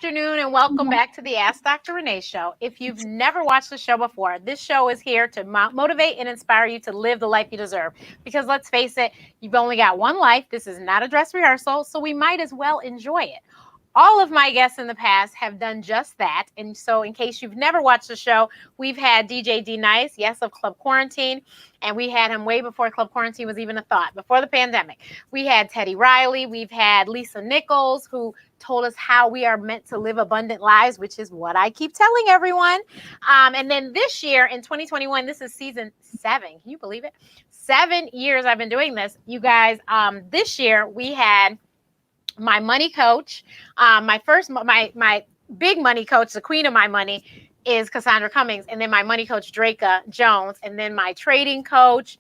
afternoon and welcome back to the Ask Dr. Renee show. If you've never watched the show before, this show is here to motivate and inspire you to live the life you deserve. Because let's face it, you've only got one life. This is not a dress rehearsal, so we might as well enjoy it. All of my guests in the past have done just that. And so in case you've never watched the show, we've had DJ D Nice, yes, of Club Quarantine. And we had him way before Club Quarantine was even a thought, before the pandemic. We had Teddy Riley. We've had Lisa Nichols, who told us how we are meant to live abundant lives, which is what I keep telling everyone. And then this year in 2021, this is season 7. Can you believe it? 7 years I've been doing this. You guys, this year we had my money coach, my big money coach, the queen of my money is Cassandra Cummings. And then my money coach, Draka Jones. And then my trading coach,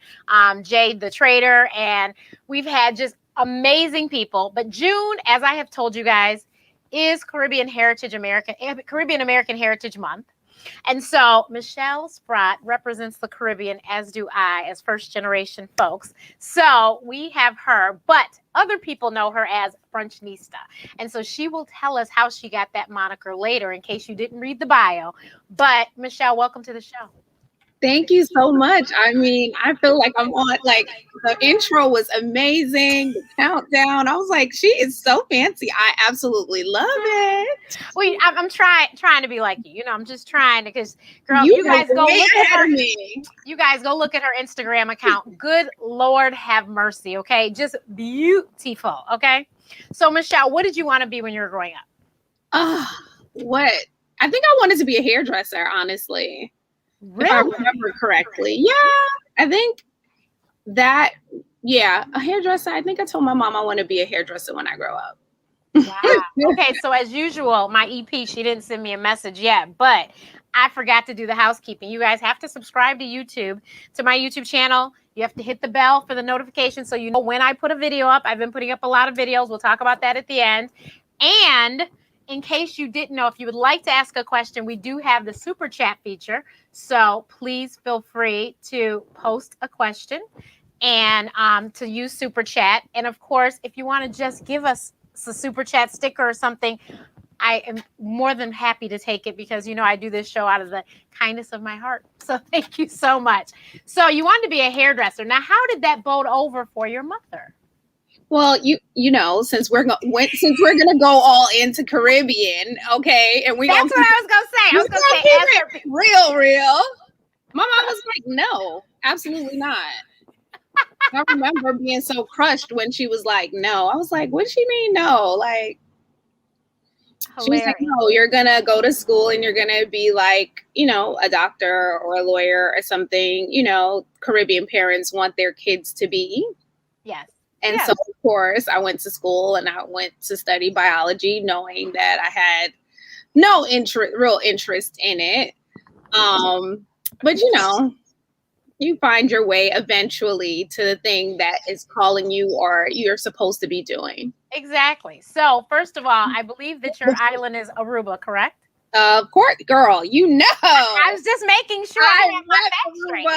Jade, the trader. And we've had just amazing people. But June, as I have told you guys, is Caribbean American Heritage Month. And so Michelle Sprott represents the Caribbean, as do I, as first generation folks. So we have her, but other people know her as Brunchnista. And so she will tell us how she got that moniker later in case you didn't read the bio. But Michelle, welcome to the show. Thank you so much. I mean, I feel like I'm on, like, the intro was amazing. The countdown. I was like, she is so fancy. I absolutely love it. Well, I'm trying to be like you. You know, I'm just trying to, because, girl, you guys go look at her. You guys go look at her Instagram account. Good Lord have mercy, okay? Just beautiful, okay? So, Michelle, what did you want to be when you were growing up? What? I think I wanted to be a hairdresser, honestly. Really? If I remember correctly. Yeah, I think that, a hairdresser. I think I told my mom I want to be a hairdresser when I grow up. Wow. Okay, so as usual, my EP, she didn't send me a message yet, but I forgot to do the housekeeping. You guys have to subscribe to YouTube, to my YouTube channel. You have to hit the bell for the notification so you know when I put a video up. I've been putting up a lot of videos. We'll talk about that at the end. And in case you didn't know, if you would like to ask a question, we do have the super chat feature. So please feel free to post a question and to use super chat. And of course, if you want to just give us a super chat sticker or something, I am more than happy to take it because, you know, I do this show out of the kindness of my heart. So thank you so much. So you wanted to be a hairdresser. Now, how did that boat over for your mother? Well, you know, since we're gonna go all into Caribbean, okay, and that's what I was gonna say. I was gonna say real. My mom was like, "No, absolutely not." I remember being so crushed when she was like, "No." I was like, "What does she mean, no?" Like, she was like, "No, you're gonna go to school and you're gonna be like, you know, a doctor or a lawyer or something. You know, Caribbean parents want their kids to be." Yes. And so, of course, I went to school and I went to study biology, knowing that I had no real interest in it. But, you know, you find your way eventually to the thing that is calling you or you're supposed to be doing. Exactly. So, first of all, I believe that your island is Aruba, correct? Of course, girl, you know. I was just making sure I had my facts straight.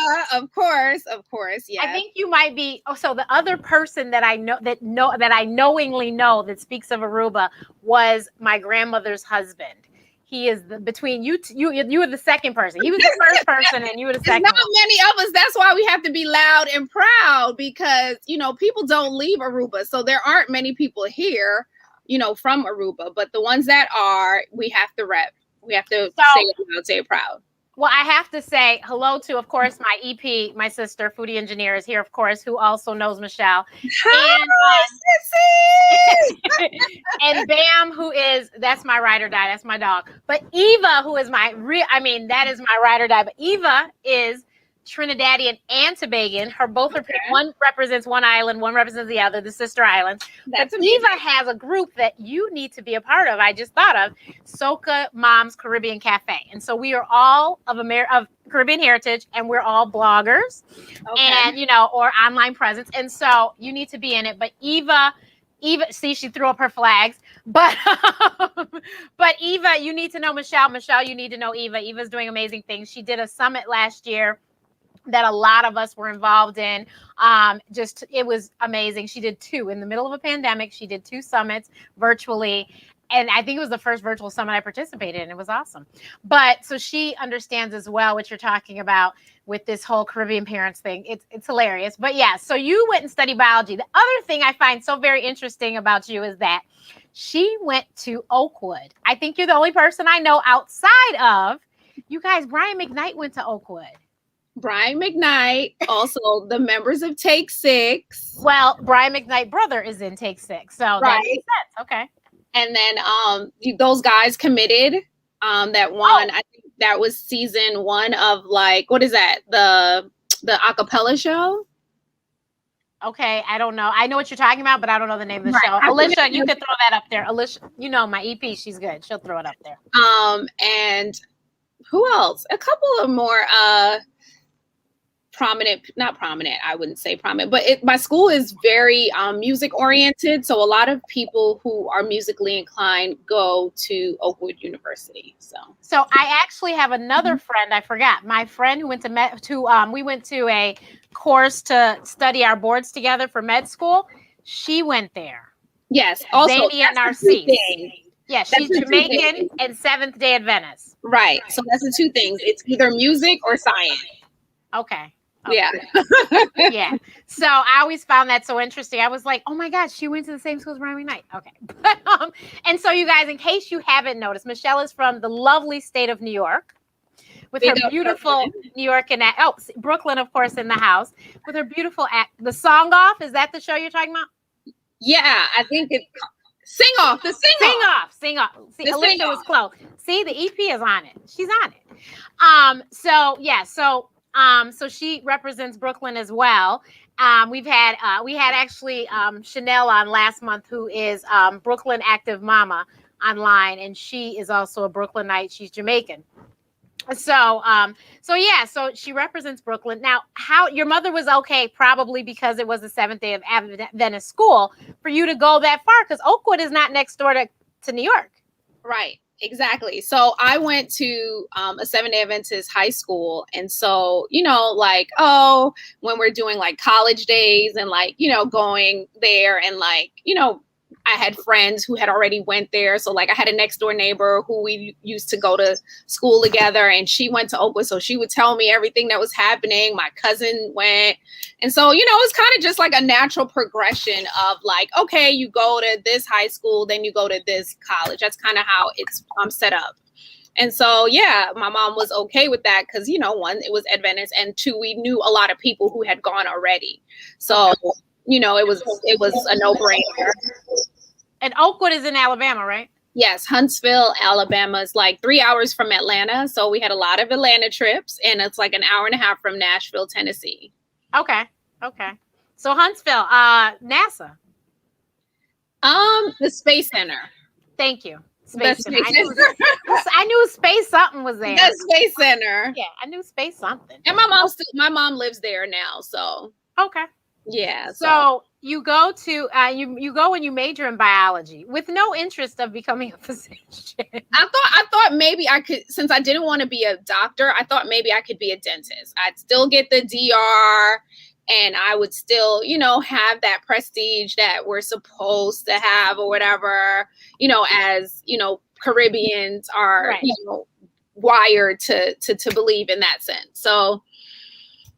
Of course, yeah. I think you might be. Oh, so the other person that I knowingly know that speaks of Aruba was my grandmother's husband. He is between you. You were the second person. He was the first person, and you were the second. There's not many of us. That's why we have to be loud and proud because you know people don't leave Aruba, so there aren't many people here, you know, from Aruba. But the ones that are, we have to rep. We have to say it proud. Well, I have to say hello to, of course, my EP, my sister, foodie engineer, is here, of course, who also knows Michelle. Hi, and, and Bam, that's my ride or die. That's my dog. But Eva, who is that is my ride or die. But Eva is Trinidadian and Tobagan. Both are one represents one island, one represents the other, the sister islands. But Eva has a group that you need to be a part of. I just thought of Soca Moms Caribbean Cafe, and so we are all of Caribbean heritage, and we're all bloggers, and or online presence, and so you need to be in it. But Eva, see, she threw up her flags. But Eva, you need to know Michelle. Michelle, you need to know Eva. Eva's doing amazing things. She did a summit last year that a lot of us were involved in. It was amazing. She did 2 in the middle of a pandemic. She did 2 summits virtually. and I think it was the first virtual summit I participated in. It was awesome. But so she understands as well what you're talking about with this whole Caribbean parents thing. It's hilarious. But yeah, so you went and studied biology. The other thing I find so very interesting about you is that she went to Oakwood. I think you're the only person I know outside of you guys. Brian McKnight went to Oakwood. Brian McKnight, also the members of Take Six. Well, Brian McKnight brother is in Take Six, so that makes sense. Okay. And then those guys committed. That one, I think that was season 1 of like, what is that? The acapella show. Okay, I don't know. I know what you're talking about, but I don't know the name of the show. Alicia, you could throw that up there. Alicia, you know my EP, she's good. She'll throw it up there. And who else? A couple of more not prominent, I wouldn't say prominent, but my school is very music oriented. So a lot of people who are musically inclined go to Oakwood University. So I actually have another friend. I forgot my friend who went to we went to a course to study our boards together for med school. She went there. Yes. Also, Zania Narcisse. Yeah, she's Jamaican and Seventh-day Adventist. Right. So that's the two things. It's either music or science. Okay. Yeah. Yeah. So I always found that so interesting. I was like, oh my gosh, she went to the same school as Brian McKnight. Okay. But, and so you guys, in case you haven't noticed, Michelle is from the lovely state of New York with her beautiful New York and Brooklyn, of course, in the house with her beautiful the Song Off. Is that the show you're talking about? Yeah, I think it's Sing Off. The Sing Off. See, Alicia was close. See, the EP is on it. She's on it. So she represents Brooklyn as well. We had actually Chanel on last month, who is Brooklyn Active Mama online, and she is also a Brooklynite. She's Jamaican. So she represents Brooklyn. Now, how your mother was okay, probably because it was the Seventh-day Adventist school, for you to go that far, because Oakwood is not next door to New York. Right. Exactly. So I went to a Seventh-day Adventist high school. And so, like, when we're doing like college days and like, going there and like, I had friends who had already went there. So like I had a next door neighbor who we used to go to school together, and she went to Oakwood. So she would tell me everything that was happening. My cousin went. And so, it's kind of just like a natural progression of like, okay, you go to this high school, then you go to this college. That's kind of how it's set up. And so, yeah, my mom was okay with that because, 1, it was Adventist, and 2, we knew a lot of people who had gone already. So, it was a no-brainer. And Oakwood is in Alabama, right? Yes, Huntsville, Alabama is like 3 hours from Atlanta. So we had a lot of Atlanta trips, and it's like an hour and a half from Nashville, Tennessee. Okay. So Huntsville, NASA. The Space Center. Thank you. Space Center. I knew Space something was there. The Space Center. Yeah, I knew Space something. And my mom lives there now, so. Okay. Yeah. So you go to you go and you major in biology with no interest of becoming a physician. I thought maybe I could, since I didn't want to be a doctor, I thought maybe I could be a dentist. I'd still get the DR, and I would still, have that prestige that we're supposed to have or whatever, as, Caribbeans are, right. Wired to believe in that sense. So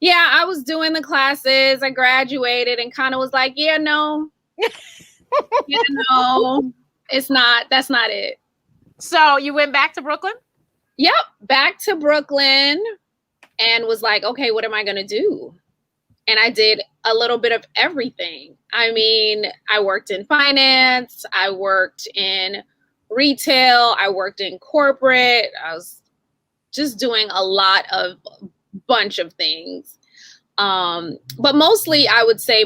yeah, I was doing the classes. I graduated and kind of was like, yeah, no, it's not. That's not it. So you went back to Brooklyn? Yep, back to Brooklyn, and was like, okay, what am I going to do? And I did a little bit of everything. I mean, I worked in finance. I worked in retail. I worked in corporate. I was just doing a lot of bunch of things. But mostly, I would say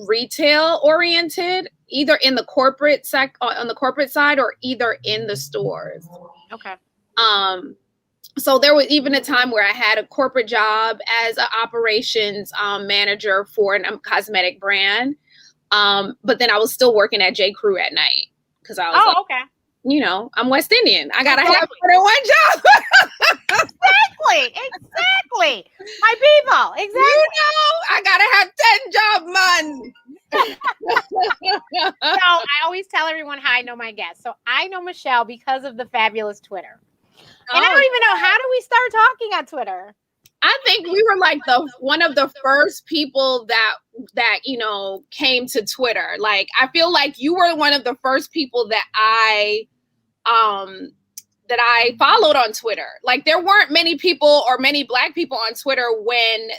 retail oriented, either in the corporate on the corporate side or either in the stores. Okay. So there was even a time where I had a corporate job as an operations manager for a cosmetic brand. But then I was still working at J. Crew at night because I was okay. I'm West Indian. I gotta have more than one job. Exactly. My people. Exactly. I gotta have 10 jobs, man. So I always tell everyone how I know my guests. So I know Michelle because of the fabulous Twitter. And I don't even know, how do we start talking on Twitter? I think we were like one of the first people that came to Twitter. Like, I feel like you were one of the first people that I followed on Twitter. Like, there weren't many people or many Black people on Twitter when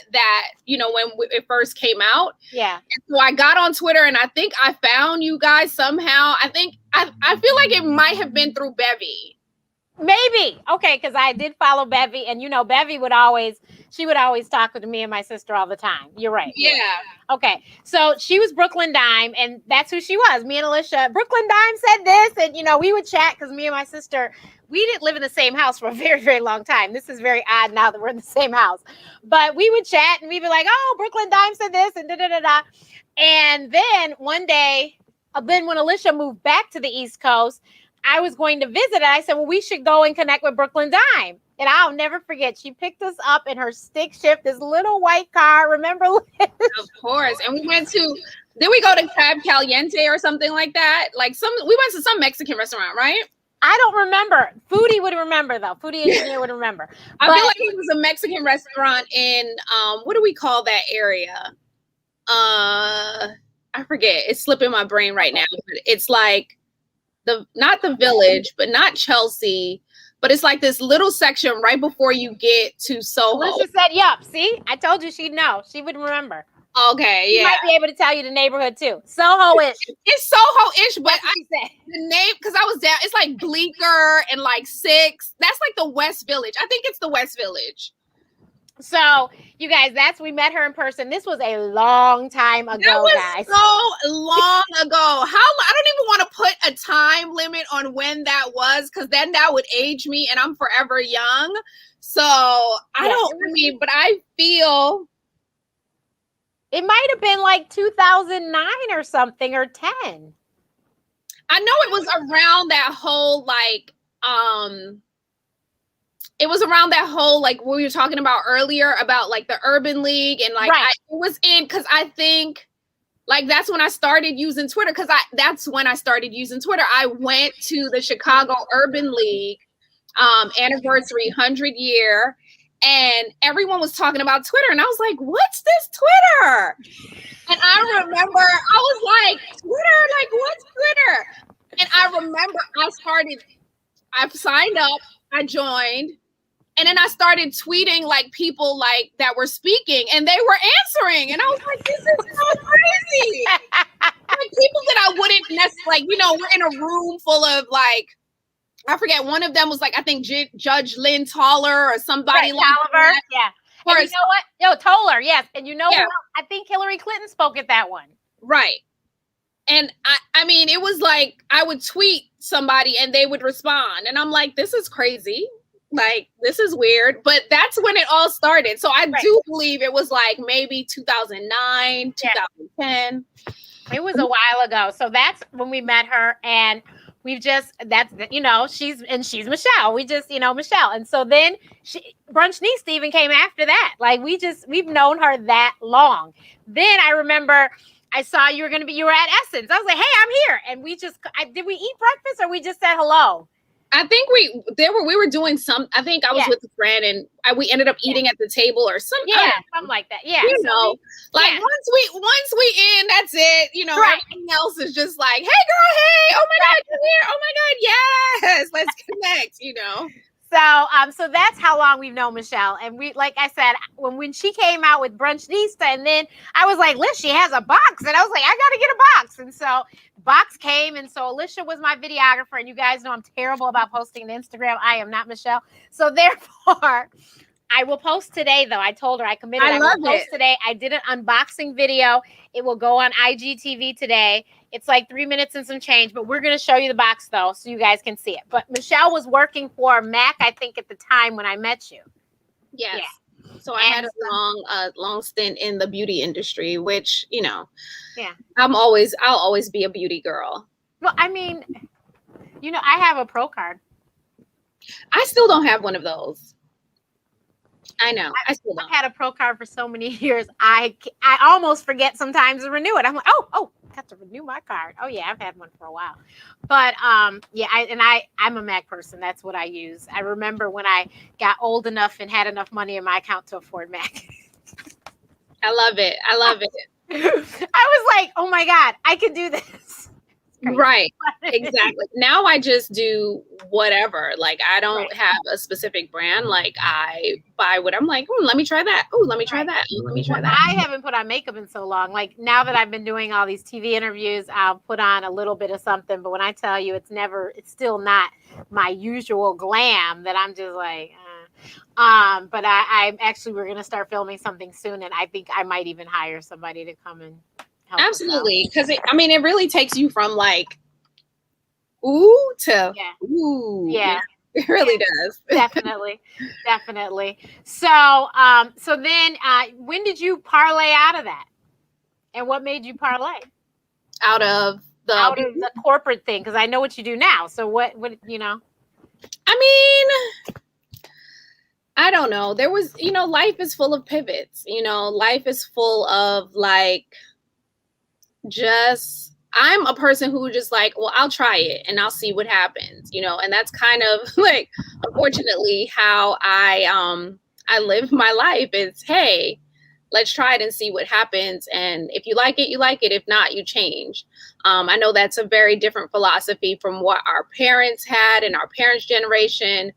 it first came out. Yeah. And so I got on Twitter, and I think I found you guys somehow. I feel like it might have been through Bevy. Maybe. Okay, because I did follow Bevy, and Bevy would always talk to me and my sister all the time. You're right. Yeah. Okay, so she was Brooklyn Dime, and that's who she was. Me and Alicia, Brooklyn Dime said this, and we would chat because me and my sister, we didn't live in the same house for a very, very long time. This is very odd now that we're in the same house, but we would chat and we'd be like, "Oh, Brooklyn Dime said this," and da da da da. And then one day, then when Alicia moved back to the East Coast, I was going to visit, and I said, well, we should go and connect with Brooklyn Dime. And I'll never forget, she picked us up in her stick shift, this little white car. Remember, Liz? Of course. And we went to, did we go to Cab Caliente or something like that? Like we went to some Mexican restaurant, right? I don't remember. Foodie would remember, though. Foodie engineer would remember. I feel like it was a Mexican restaurant in, what do we call that area? I forget. It's slipping my brain right now. But it's like, not the Village, but not Chelsea, but it's like this little section right before you get to Soho. Alicia said, yup. See, I told you she'd know. She would remember. Okay, yeah. She might be able to tell you the neighborhood too. Soho-ish. It's Soho-ish, but said the name, because I was down, it's like Bleecker and like Six. That's like the West Village. I think it's the West Village. So, you guys, we met her in person. This was a long time ago, that was guys. So long ago. I don't even want to put a time limit on when that was, because then that would age me, and I'm forever young. So but I feel it might have been like 2009 or something, or 10. I know it was around that whole it was around that whole, like, what we were talking about earlier about, like, the Urban League. And, like, right. it was in, because I think, like, that's when I started using Twitter. That's when I started using Twitter. I went to the Chicago Urban League anniversary 100 year, and everyone was talking about Twitter. And I was like, what's this Twitter? And I remember I was like, Twitter? Like, what's Twitter? And I remember I signed up, I joined. And then I started tweeting like people like that were speaking, and they were answering. And I was like, this is so crazy. Like, people that I wouldn't necessarily, like, we're in a room full of, like, I forget, one of them was like, I think Judge Lynn Toller or somebody like that. Yeah. And you know what? No, Toller, yes. And you know what? I think Hillary Clinton spoke at that one. Right. And I mean, it was like, I would tweet somebody and they would respond. And I'm like, this is crazy. Like, this is weird, but that's when it all started. So I do believe it was like maybe 2009, 2010. It was a while ago. So that's when we met her, and we've just, she's Michelle. We just, Michelle. And so then Brunchnista even came after that. Like, we've known her that long. Then I remember I saw you were at Essence. I was like, hey, I'm here. And did we eat breakfast, or we just said hello? I think we were doing some. I think I was with a friend, and we ended up eating at the table or something. Yeah, something like that. Yeah, once we in, that's it. Everything else is just like, hey, girl, hey, oh my God, you're here. Oh my God, yes, let's connect. So that's how long we've known Michelle. And we, like I said, when she came out with Brunchnista, and then I was like, Liz, she has a box. And I was like, I got to get a box. And so box came. And so Alicia was my videographer. And you guys know I'm terrible about posting to Instagram. I am not Michelle. So therefore, I will post today, though. I told her I committed. I will post today. I did an unboxing video. It will go on IGTV today. It's like 3 minutes and some change, but we're going to show you the box, though, so you guys can see it. But Michelle was working for Mac, I think, at the time when I met you. Yes. Yeah. So I had a long stint in the beauty industry, which, I'll always be a beauty girl. Well, I mean, I have a pro card. I still don't have one of those. I know. I still I've don't. had a pro card for so many years. I almost forget sometimes to renew it. I'm like, oh, got to renew my card. Oh yeah, I've had one for a while. But yeah, I'm a Mac person. That's what I use. I remember when I got old enough and had enough money in my account to afford Mac. I love it. I love it. I was like, oh my God, I could do this. Right. Exactly. Now I just do whatever. Like I don't have a specific brand. Like I buy what I'm like, let me try that. Oh, let me try that. Ooh, let me try that. I haven't put on makeup in so long. Like now that I've been doing all these TV interviews, I'll put on a little bit of something. But when I tell you it's still not my usual glam that I'm just like, but I actually, we're going to start filming something soon. And I think I might even hire somebody to come and help. Absolutely. Because it really takes you from like, ooh to ooh. Yeah. It really does. Definitely. So, so then, when did you parlay out of that? And what made you parlay? Out of the corporate thing? Because I know what you do now. So what, you know? I mean, I don't know. There was, life is full of pivots. Life is full of like, I'm a person who just like, well, I'll try it and I'll see what happens, and that's kind of like, unfortunately, how I live my life is, hey, let's try it and see what happens. And if you like it, you like it. If not, you change. I know that's a very different philosophy from what our parents had and our parents' generation.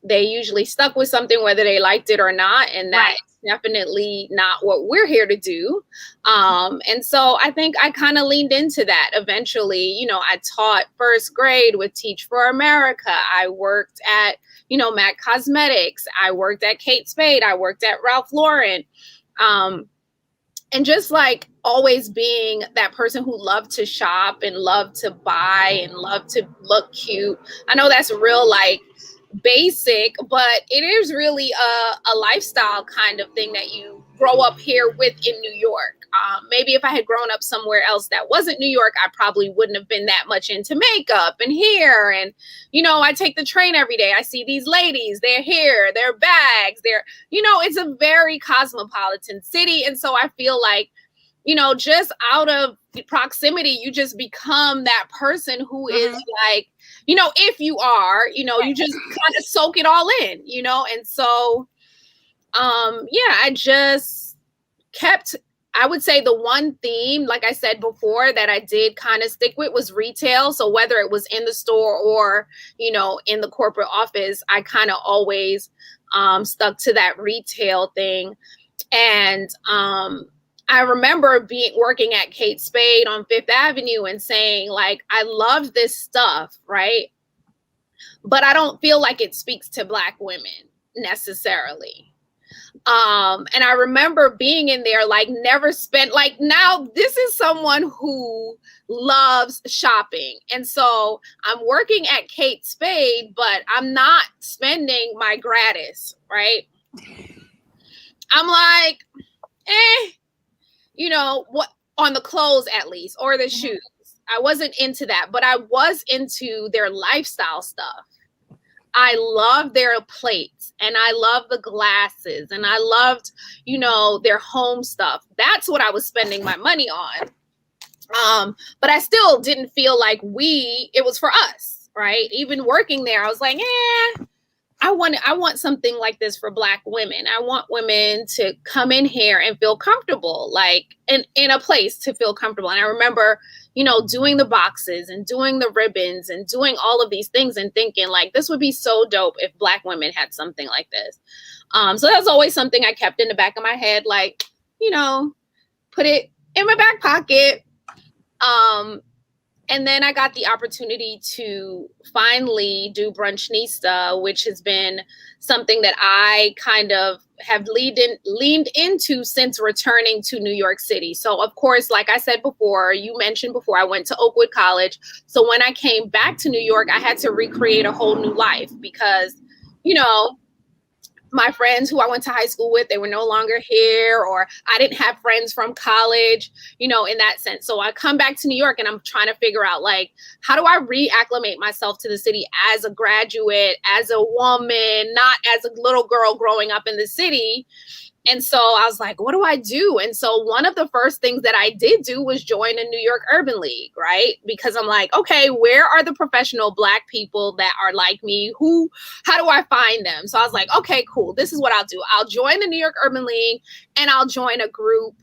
They usually stuck with something whether they liked it or not. And that's definitely not what we're here to do. And so I think I kind of leaned into that eventually. I taught first grade with Teach for America. I worked at, MAC Cosmetics. I worked at Kate Spade. I worked at Ralph Lauren. And just like always being that person who loved to shop and loved to buy and loved to look cute. I know that's real like basic, but it is really a lifestyle kind of thing that you grow up here with in New York. Maybe if I had grown up somewhere else that wasn't New York, I probably wouldn't have been that much into makeup and hair. And, I take the train every day. I see these ladies, their hair, their bags, it's a very cosmopolitan city. And so I feel like, just out of proximity, you just become that person who is like, if you are, you just kind of soak it all in, and so, I just kept, I would say the one theme, like I said before, that I did kind of stick with was retail. So whether it was in the store or, in the corporate office, I kind of always stuck to that retail thing. And, I remember working at Kate Spade on Fifth Avenue and saying like, I love this stuff, right? But I don't feel like it speaks to Black women necessarily. And I remember being in there, like never spent, like now this is someone who loves shopping. And so I'm working at Kate Spade, but I'm not spending my gratis, right? I'm like, what on the clothes at least, or the shoes. I wasn't into that, but I was into their lifestyle stuff. I loved their plates and I loved the glasses and I loved, their home stuff. That's what I was spending my money on. But I still didn't feel like it was for us, right? Even working there, I was like, I want something like this for Black women. I want women to come in here and feel comfortable, like in a place to feel comfortable. And I remember, doing the boxes and doing the ribbons and doing all of these things and thinking like, this would be so dope if Black women had something like this. So that's always something I kept in the back of my head, like, put it in my back pocket. And then I got the opportunity to finally do Brunchnista, which has been something that I kind of have leaned into since returning to New York City. So, of course, like I said before, you mentioned before, I went to Oakwood College. So when I came back to New York, I had to recreate a whole new life because, my friends who I went to high school with, they were no longer here, or I didn't have friends from college, you know, in that sense. So I come back to New York and I'm trying to figure out, like, how do I reacclimate myself to the city as a graduate, as a woman, not as a little girl growing up in the city? And so I was like, what do I do? And so one of the first things that I did do was join a New York Urban League, right? Because I'm like, okay, where are the professional Black people that are like me? How do I find them? So I was like, okay, cool. This is what I'll do. I'll join the New York Urban League and I'll join a group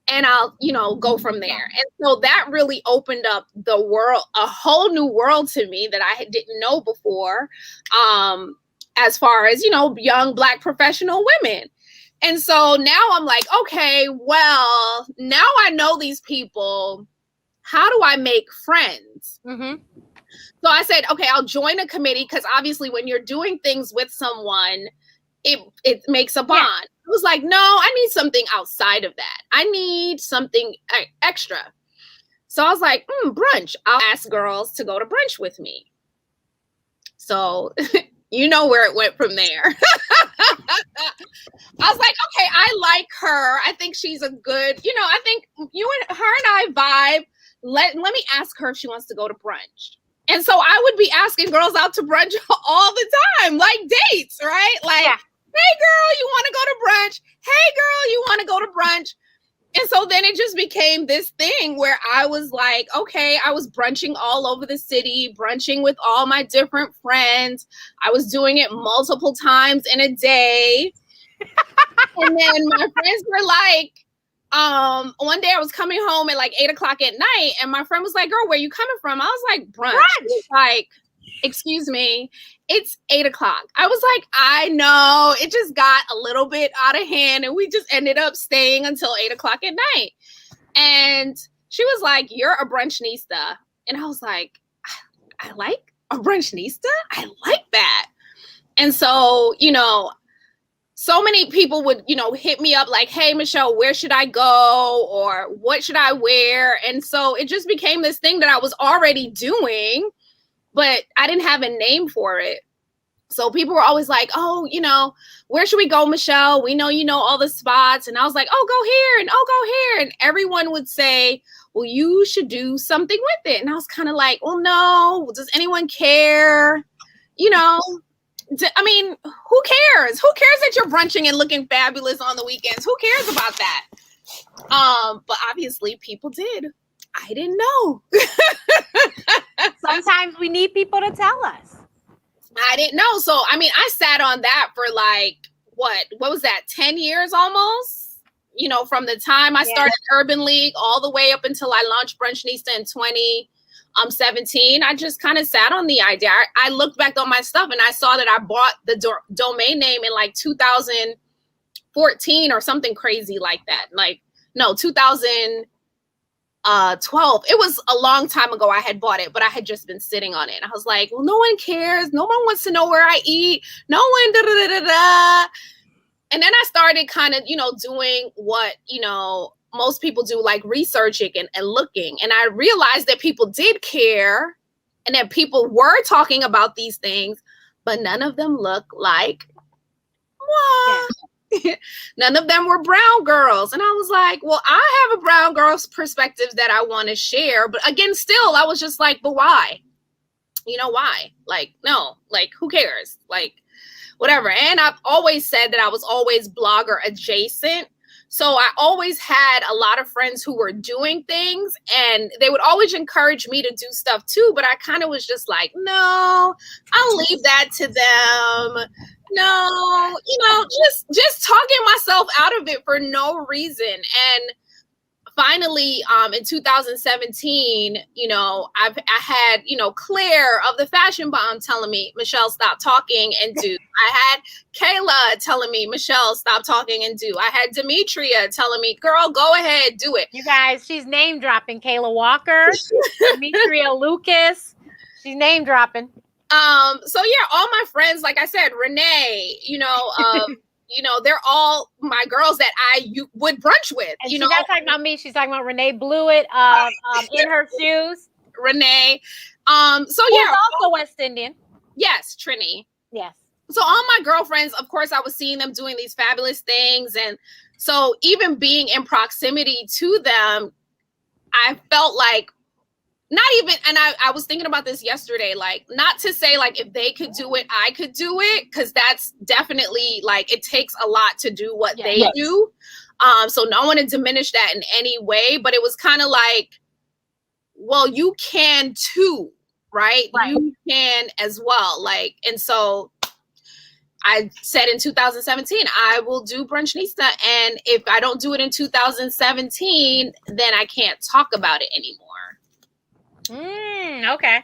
and I'll, you know, go from there. And so that really opened up the world, a whole new world to me that I didn't know before, as far as, you know, young Black professional women. And so now I'm like, okay, well, now I know these people. How do I make friends? Mm-hmm. So I said, okay, I'll join a committee, because obviously when you're doing things with someone, it makes a bond. Yeah. I was like, no, I need something outside of that. I need something extra. So I was like, brunch. I'll ask girls to go to brunch with me. So you know where it went from there. I was like, okay, I like her. I think she's a good, you know, I think you and her and I vibe. Let me ask her if she wants to go to brunch. And so I would be asking girls out to brunch all the time, like dates, right? Like, yeah. Hey girl, you want to go to brunch? Hey girl, you want to go to brunch? And so then it just became this thing where I was like, okay, I was brunching all over the city, brunching with all my different friends. I was doing it multiple times in a day. And then my friends were like, one day I was coming home at like 8:00 at night, and my friend was like, girl, where you coming from? I was like, brunch. Like, excuse me, it's 8:00. I was like, I know, it just got a little bit out of hand, and we just ended up staying until 8:00 at night. And she was like, you're a Brunchnista. And I was like, I like a Brunchnista? I like that. And so, you know, so many people would, you know, hit me up like, hey, Michelle, where should I go? Or what should I wear? And so it just became this thing that I was already doing, but I didn't have a name for it. So people were always like, oh, you know, where should we go, Michelle? We know you know all the spots. And I was like, oh, go here and oh, go here. And everyone would say, well, you should do something with it. And I was kind of like, well, no, does anyone care? You know, I mean, who cares? Who cares that you're brunching and looking fabulous on the weekends? Who cares about that? But obviously people did. I didn't know. Sometimes we need people to tell us. I didn't know. So, I mean, I sat on that for like, what was that? 10 years almost, you know, from the time I started Urban League all the way up until I launched Brunchnista in 2017. I just kind of sat on the idea. I looked back on my stuff and I saw that I bought the domain name in like 2014 or something crazy like that. Like, no, 2012. It was a long time ago I had bought it, but I had just been sitting on it. And I was like, well, no one cares. No one wants to know where I eat. No one, da, da, da, da, da. And then I started kind of, you know, doing what, you know, most people do, like researching and looking. And I realized that people did care and that people were talking about these things, but none of them look like what? Yeah. None of them were brown girls. And I was like, well, I have a brown girl's perspective that I want to share. But again, still, I was just like, but why? You know, why? Like, no, like, who cares? Like, whatever. And I've always said that I was always blogger adjacent. So I always had a lot of friends who were doing things and they would always encourage me to do stuff too. But I kind of was just like, no, I'll leave that to them. No, you know, just talking myself out of it for no reason. And finally, in 2017, you know, I had, you know, Claire of the Fashion Bomb telling me, Michelle, stop talking and do. I had Kayla telling me, Michelle, stop talking and do. I had Demetria telling me, girl, go ahead, do it. You guys, she's name dropping Kayla Walker, Demetria Lucas. She's name dropping. So yeah, all my friends, like I said, Renee, you know, you know, they're all my girls that you would brunch with. And you she's know, not talking about me. She's talking about Renee Blewett, In Her Shoes. Renee. So yeah, also West Indian. Yes, Trini. Yes. so all my girlfriends, of course, I was seeing them doing these fabulous things. And so even being in proximity to them, I felt like not even, and I was thinking about this yesterday, like not to say like if they could do it, I could do it, because that's definitely like it takes a lot to do what they do. So no one to diminish that in any way, but it was kind of like, well, you can too, right? You can as well. Like, and so I said in 2017, I will do Brunchnista. And if I don't do it in 2017, then I can't talk about it anymore. Okay.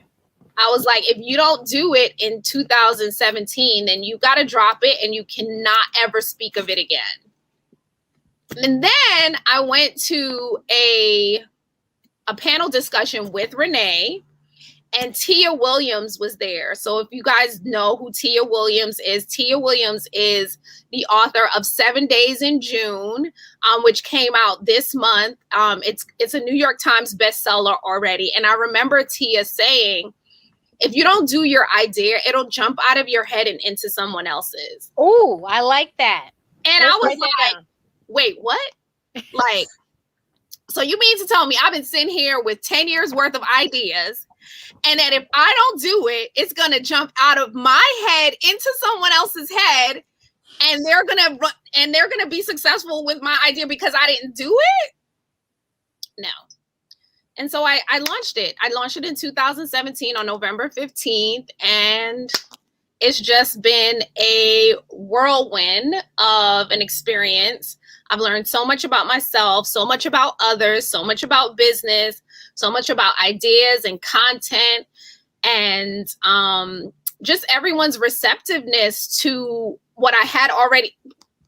I was like, if you don't do it in 2017, then you got to drop it and you cannot ever speak of it again. And then I went to a panel discussion with Renee, and Tia Williams was there. So if you guys know who Tia Williams is the author of 7 Days in June, which came out this month. It's a New York Times bestseller already. And I remember Tia saying, if you don't do your idea, it'll jump out of your head and into someone else's. Oh, I like that. And I was like, wait, what? Like, so you mean to tell me I've been sitting here with 10 years worth of ideas, and that if I don't do it, it's going to jump out of my head into someone else's head, and they're going to be successful with my idea because I didn't do it? No. And so I launched it. I launched it in 2017 on November 15th, and it's just been a whirlwind of an experience. I've learned so much about myself, so much about others, so much about business, so much about ideas and content, and just everyone's receptiveness to what I had already,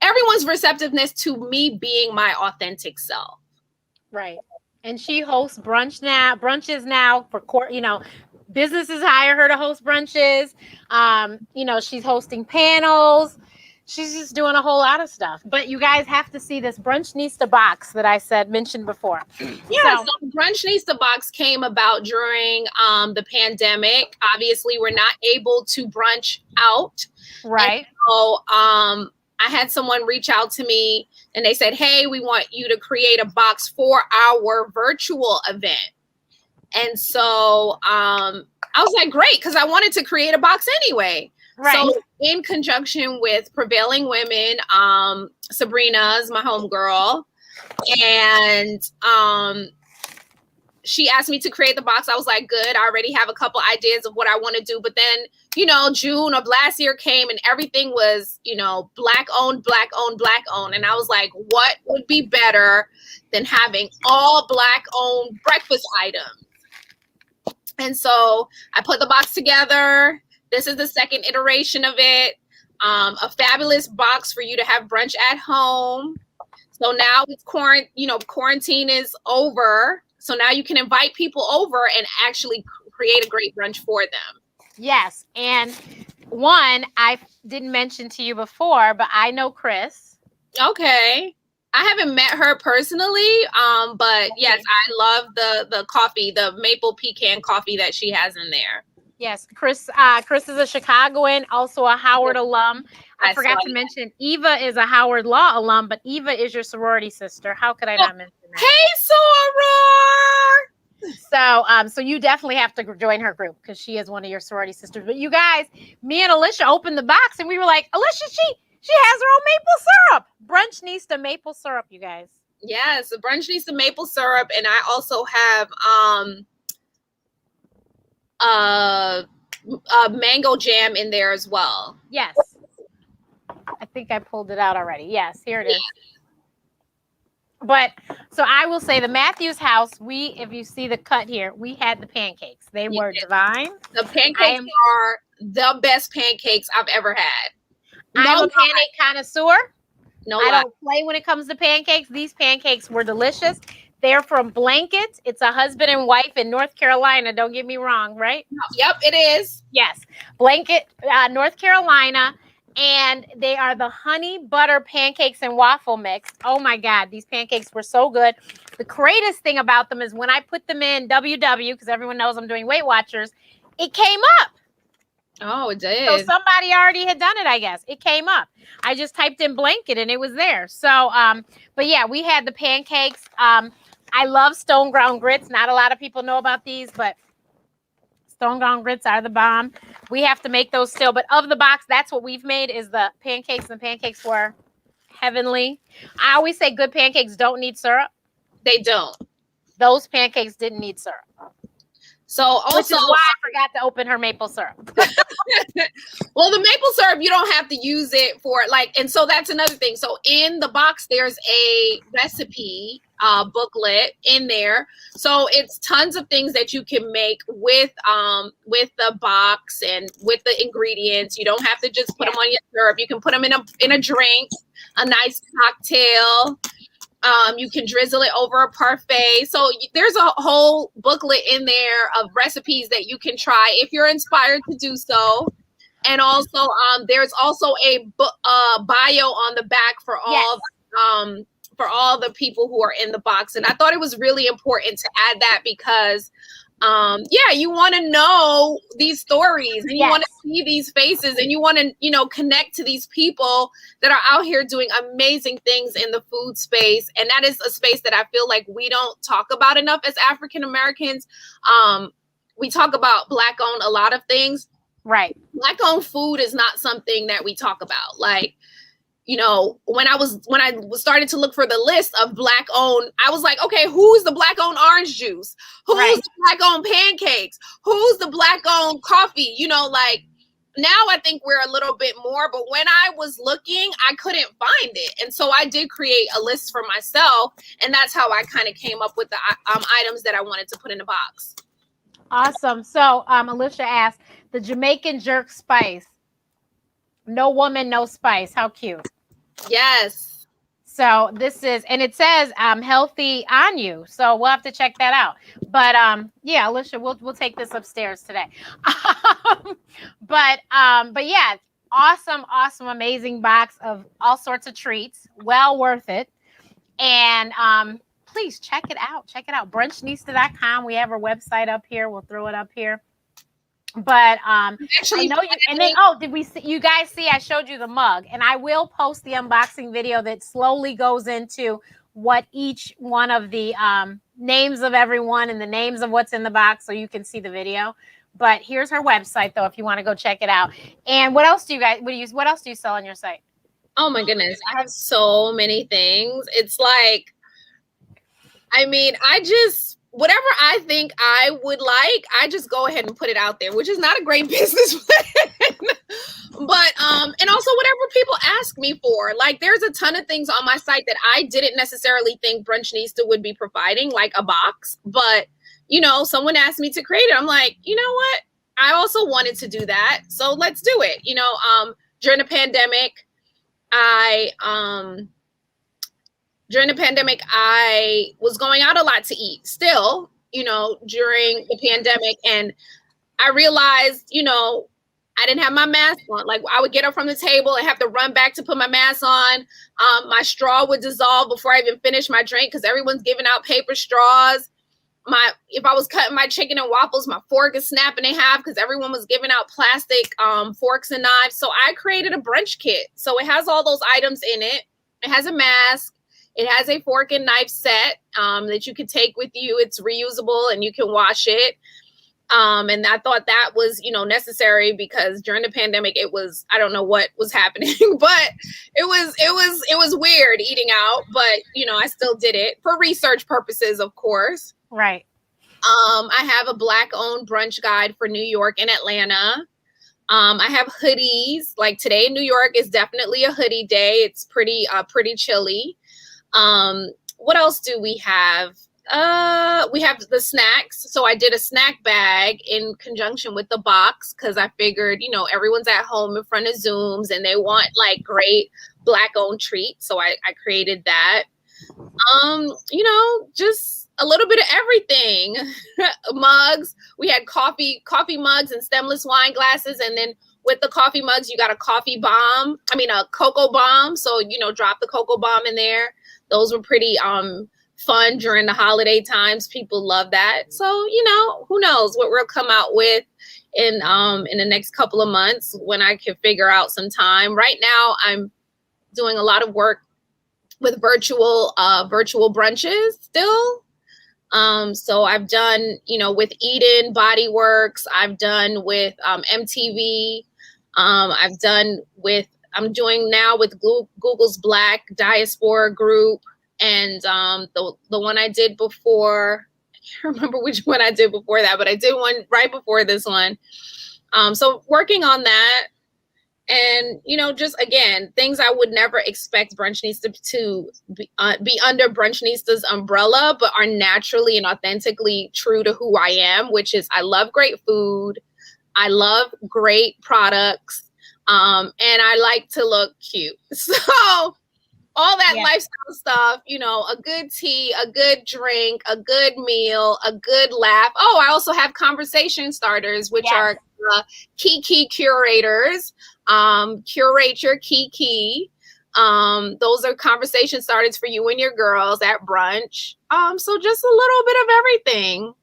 everyone's receptiveness to me being my authentic self. Right. And she hosts brunches now for businesses hire her to host brunches. She's hosting panels. She's just doing a whole lot of stuff. But you guys have to see this Brunchnista box that I mentioned before. Yeah, so the Brunchnista box came about during the pandemic. Obviously, we're not able to brunch out. Right. And so I had someone reach out to me and they said, hey, we want you to create a box for our virtual event. And so I was like, great, because I wanted to create a box anyway. Right. So in conjunction with Prevailing Women, Sabrina's my homegirl, and she asked me to create the box. I was like, good. I already have a couple ideas of what I want to do. But then, June of last year came and everything was, Black owned. And I was like, what would be better than having all Black owned breakfast items? And so I put the box together. This is the second iteration of it. A fabulous box for you to have brunch at home. So now it's quarantine is over. So now you can invite people over and actually create a great brunch for them. Yes. And one, I didn't mention to you before, but I know Chris. Okay. I haven't met her personally, but yes, I love the coffee, the maple pecan coffee that she has in there. Yes, Chris is a Chicagoan, also a Howard alum. I forgot to mention Eva is a Howard Law alum, but Eva is your sorority sister. How could I not mention that? Hey, Soror! So you definitely have to join her group because she is one of your sorority sisters. But you guys, me and Alicia opened the box and we were like, Alicia, she has her own maple syrup. Brunchnista maple syrup, you guys. Yes, the Brunchnista maple syrup, and I also have mango jam in there as well. Yes. I think I pulled it out already. Yes, here it is. But so I will say the Matthews house, if you see the cut here, we had the pancakes. They were divine. The pancakes are the best pancakes I've ever had. I'm a pancake connoisseur. I don't play when it comes to pancakes. These pancakes were delicious. They're from Blanket. It's a husband and wife in North Carolina. Don't get me wrong, right? Yep, it is. Yes. Blanket, North Carolina. And they are the honey butter pancakes and waffle mix. Oh, my God. These pancakes were so good. The greatest thing about them is when I put them in WW, because everyone knows I'm doing Weight Watchers, it came up. Oh, it So did. somebody already had done it, I guess. It came up. I just typed in blanket and it was there. So, but yeah, we had the pancakes. I love stone ground grits. Not a lot of people know about these, but stone ground grits are the bomb. We have to make those still. But of the box, that's what we've made is the pancakes. And the pancakes were heavenly. I always say good pancakes don't need syrup. They don't. Those pancakes didn't need syrup. So also, which is why I forgot to open her maple syrup. Well, the maple syrup, you don't have to use it for like, and so that's another thing. So in the box, there's a recipe booklet in there. So it's tons of things that you can make with the box and with the ingredients. You don't have to just put them on your syrup. You can put them in a drink, a nice cocktail. You can drizzle it over a parfait. So there's a whole booklet in there of recipes that you can try if you're inspired to do so. And also, there's also a bio on the back for all the people who are in the box. And I thought it was really important to add that because you want to know these stories and you want to see these faces and you want to, connect to these people that are out here doing amazing things in the food space. And that is a space that I feel like we don't talk about enough as African Americans. We talk about Black owned a lot of things. Right. Black owned food is not something that we talk about. Like, when I was starting to look for the list of Black owned, I was like, okay, who's the Black owned orange juice? Who's the Black owned pancakes? Who's the Black owned coffee? Like now I think we're a little bit more, but when I was looking, I couldn't find it. And so I did create a list for myself. And that's how I kind of came up with the items that I wanted to put in the box. Awesome. So Alicia asked, the Jamaican jerk spice. No woman, no spice. How cute. Yes. So this is, and it says healthy on you. So we'll have to check that out. But yeah, Alicia, we'll take this upstairs today. But yeah, awesome, amazing box of all sorts of treats. Well worth it. And please check it out. Check it out. Brunchnista.com. We have our website up here. We'll throw it up here. But actually, I know you, and then did we see, you guys see I showed you the mug, and I will post the unboxing video that slowly goes into what each one of the names of everyone and the names of what's in the box, so you can see the video. But here's her website though, if you want to go check it out. And what else do you guys what else do you sell on your site? Oh my goodness, I have so many things. It's like, I mean, whatever I think I would like, I just go ahead and put it out there, which is not a great business plan. But, and also whatever people ask me for, like there's a ton of things on my site that I didn't necessarily think Brunchnista would be providing, like a box, but someone asked me to create it. I'm like, you know what? I also wanted to do that. So let's do it. During the pandemic, I was going out a lot to eat still, during the pandemic. And I realized, I didn't have my mask on. Like I would get up from the table and have to run back to put my mask on. My straw would dissolve before I even finished my drink because everyone's giving out paper straws. If I was cutting my chicken and waffles, my fork is snapping in half because everyone was giving out plastic forks and knives. So I created a brunch kit. So it has all those items in it. It has a mask. It has a fork and knife set that you can take with you. It's reusable and you can wash it. And I thought that was, necessary because during the pandemic, I don't know what was happening, but it was weird eating out, but I still did it for research purposes, of course. Right. I have a Black owned brunch guide for New York and Atlanta. I have hoodies. Like today in New York is definitely a hoodie day. It's pretty chilly. What else do we have? We have the snacks. So I did a snack bag in conjunction with the box because I figured, everyone's at home in front of Zooms and they want like great Black owned treats. So I created that. Just a little bit of everything. Mugs. We had coffee mugs and stemless wine glasses. And then with the coffee mugs, you got a cocoa bomb. So, drop the cocoa bomb in there. Those were pretty fun during the holiday times. People love that. So, who knows what we'll come out with, in the next couple of months when I can figure out some time. Right now, I'm doing a lot of work with virtual brunches still. So I've done, with Eden Body Works. I've done with MTV. I'm doing now with Google's Black Diaspora Group. And the one I did before, I can't remember which one I did before that, but I did one right before this one. So working on that. And, just again, things I would never expect Brunchnista to be under Brunchnista's umbrella, but are naturally and authentically true to who I am, which is I love great food. I love great products. And I like to look cute. So all that lifestyle stuff, a good tea, a good drink, a good meal, a good laugh. Oh, I also have conversation starters, which are Kiki curators. Curate your Kiki. Those are conversation starters for you and your girls at brunch. So just a little bit of everything.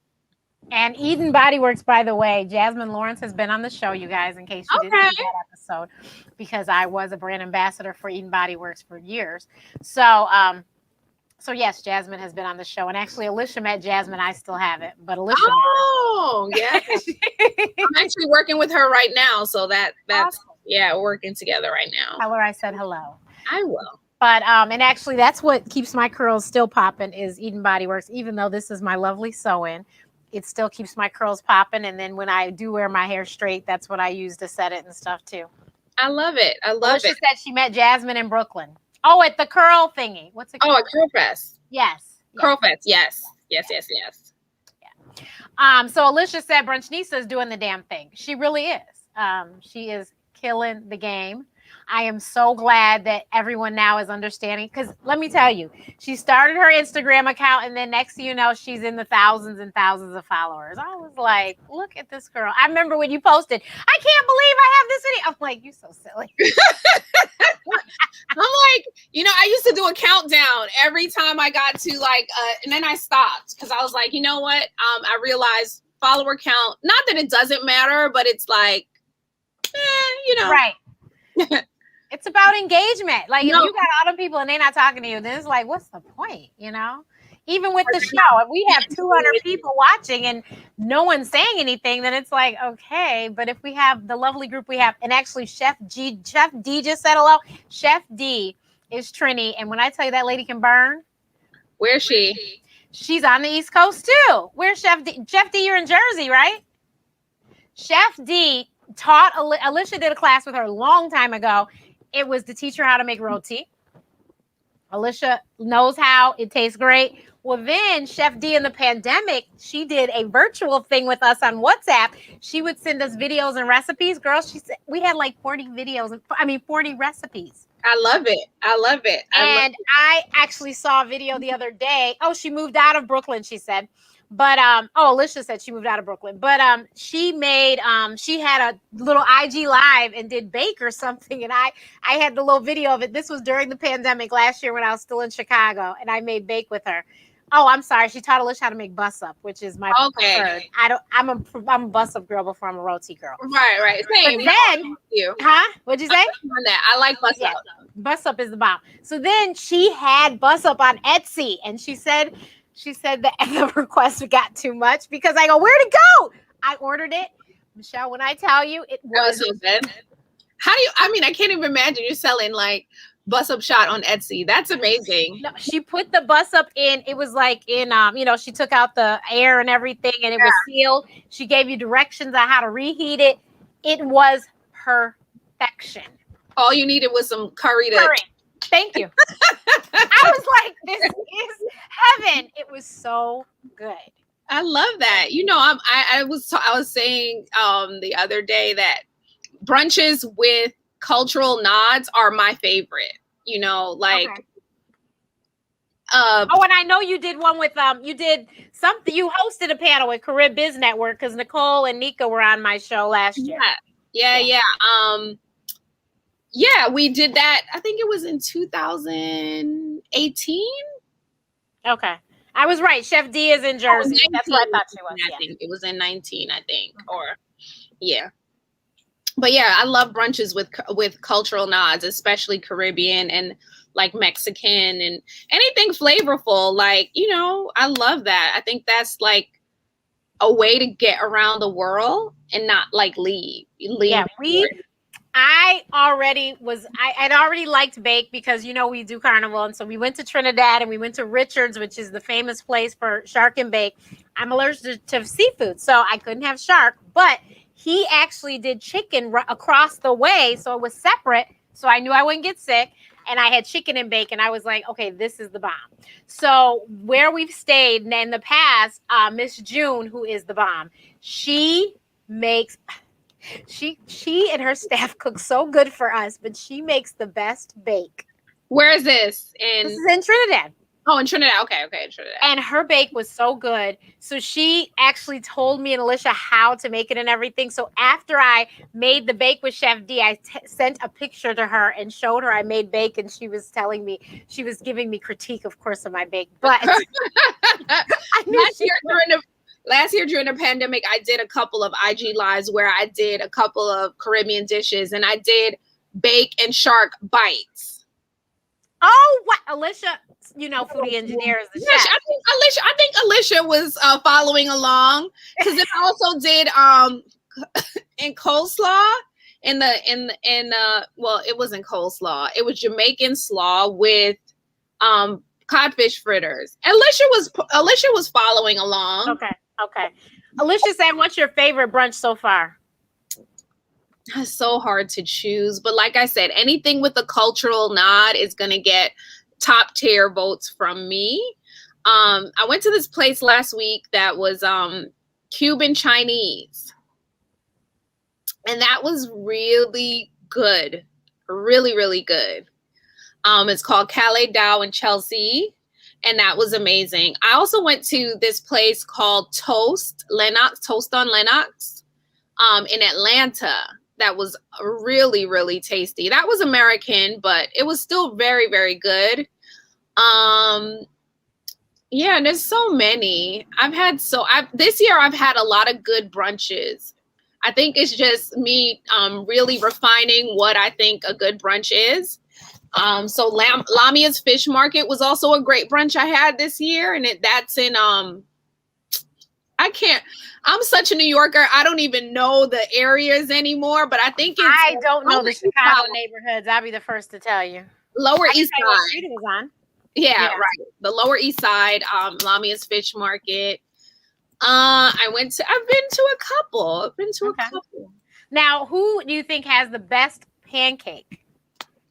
And Eden Body Works, by the way, Jasmine Lawrence has been on the show, you guys, in case you didn't see that episode, because I was a brand ambassador for Eden Body Works for years. So yes, Jasmine has been on the show, and actually Alicia met Jasmine. I still have it, but Alicia. Oh, yeah. I'm actually working with her right now, so that's awesome. Yeah, working together right now. Tell her I said hello. I will. But and actually, that's what keeps my curls still popping is Eden Body Works. Even though this is my lovely sew-in, it still keeps my curls popping. And then when I do wear my hair straight, that's what I use to set it and stuff too. I love it. Alicia said she met Jasmine in Brooklyn. Oh, at the curl thingy. What's it called? Oh, a Curl Fest. Yes. Curl Fest. Yes. Yeah. So Alicia said Brunchnista is doing the damn thing. She really is. She is killing the game. I am so glad that everyone now is understanding, because let me tell you, she started her Instagram account and then next thing you know, she's in the thousands and thousands of followers. I was like, look at this girl. I remember when you posted, I can't believe I have this video. I'm like, you so silly. I'm like, I used to do a countdown every time I got to and then I stopped because I was like, you know what? I realized follower count, not that it doesn't matter, but it's like, Right. It's about engagement. Like if you got all the people and they're not talking to you, then it's like, what's the point? Even with the show, if we have 200 people watching and no one's saying anything, then it's like, okay. But if we have the lovely group we have, and actually Chef D just said hello. Chef D is Trini. And when I tell you that lady can burn. Where's she? She's on the East Coast too. Where's Chef D? Chef D, you're in Jersey, right? Chef D taught, Alicia did a class with her a long time ago. It was to teach her how to make roti. Alicia knows how. It tastes great. Well, then Chef D in the pandemic, she did a virtual thing with us on WhatsApp. She would send us videos and recipes. Girls, she said we had like 40 recipes. I love it. I actually saw a video the other day. Oh, she moved out of Brooklyn, she said. But Alicia said she moved out of Brooklyn. But she made she had a little IG live and did bake or something. And I had the little video of it. This was during the pandemic last year when I was still in Chicago, and I made bake with her. Oh, I'm sorry. She taught Alicia how to make bus up, which is my preferred. I'm a bus up girl before I'm a roti girl. Right. Same. But then, What'd you say? I like bus up. Bus up is the bomb. So then she had bus up on Etsy, and she said the request got too much because I go, where'd it go? I ordered it. Michelle, when I tell you it was so good. How do you, I can't even imagine you selling like bus up shot on Etsy. That's amazing. No, she put the bus up in, it was like in, she took out the air and everything and it was sealed. She gave you directions on how to reheat it. It was perfection. All you needed was some curry. Thank you. I was like, this is heaven. It was so good. I love that. I was saying the other day that brunches with cultural nods are my favorite. And I know you did one with you did something. You hosted a panel with Carib Biz Network because Nicole and Nika were on my show last year. Yeah. We did that. I think it was in 2018. Okay. I was right. Chef D is in Jersey. That's what I thought she was. I think it was in 19, I think. Yeah. But yeah, I love brunches with cultural nods, especially Caribbean and like Mexican and anything flavorful. Like, you know, I love that. I think that's like a way to get around the world and not like leave. Yeah, I'd already liked bake because, you know, we do carnival. And so we went to Trinidad and we went to Richard's, which is the famous place for shark and bake. I'm allergic to seafood, so I couldn't have shark, but he actually did chicken across the way. So it was separate. So I knew I wouldn't get sick. And I had chicken and bake, and I was like, okay, this is the bomb. So where we've stayed in the past, Miss June, who is the bomb, she makes... She and her staff cook so good for us, but she makes the best bake. Where is this? This is in Trinidad. Oh, in Trinidad. Okay, in Trinidad. And her bake was so good. So she actually told me and Alicia how to make it and everything. So after I made the bake with Chef D, I sent a picture to her and showed her I made bake, and she was telling me, she was giving me critique, of course, of my bake. But Last year during the pandemic, I did a couple of IG lives where I did a couple of Caribbean dishes, and I did bake and shark bites. Oh, what? Alicia, you know, foodie engineer is the chef. I think Alicia was following along, because then I also did in coleslaw well, it wasn't coleslaw. It was Jamaican slaw with codfish fritters. Alicia was following along. Okay. Alicia said, what's your favorite brunch so far? It's so hard to choose. But like I said, anything with a cultural nod is going to get top tier votes from me. I went to this place last week that was Cuban Chinese. And that was really good. Really, really good. It's called Calais Dow in Chelsea. And that was amazing. I also went to this place called Toast on Lenox, in Atlanta. That was really, really tasty. That was American, but it was still very, very good. Yeah, and there's so many. This year I've had a lot of good brunches. I think it's just me really refining what I think a good brunch is. So Lamia's Fish Market was also a great brunch I had this year, and that's in I'm such a New Yorker, I don't even know the areas anymore, but I think I don't know the Chicago neighborhoods. I'll be the first to tell you. Lower East Side. What street it was on. Yeah, right. The Lower East Side, Lamia's Fish Market. I've been to a couple. Now, who do you think has the best pancake?